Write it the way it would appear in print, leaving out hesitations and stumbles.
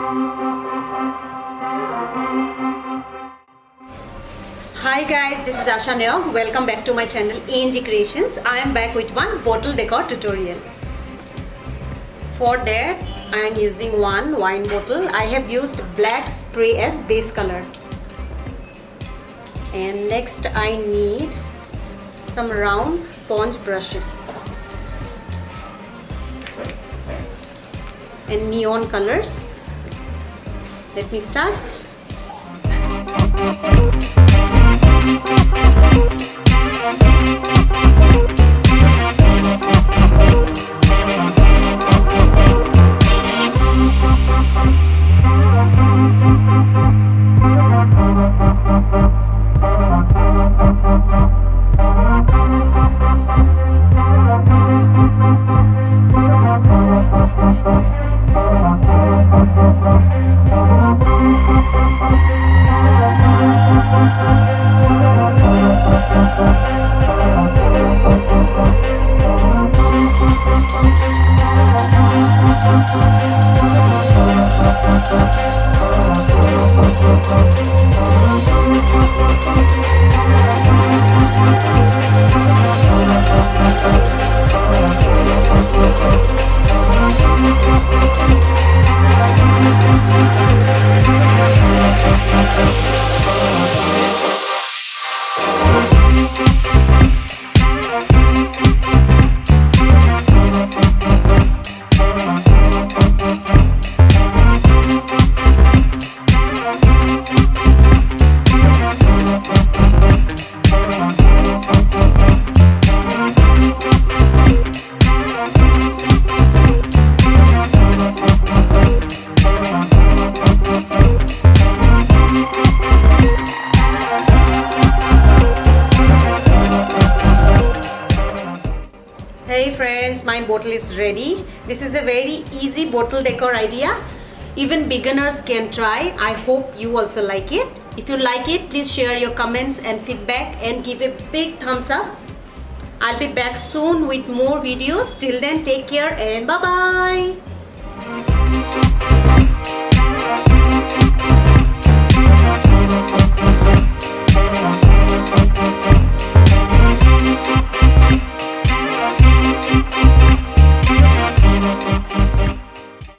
Hi guys, this is Asha Neog. Welcome back to my channel ANG Creations. I am back with one bottle decor tutorial. For that, I am using one wine bottle. I have used black spray as base color. And next I need some round sponge brushes and neon colors. Let me start. Hey friends, my bottle is ready. This is a very easy bottle decor idea. Even beginners can try. I hope you also like it. If you like it, please share your comments and feedback and give a big thumbs up. I'll be back soon with more videos. Till then, take care and bye-bye.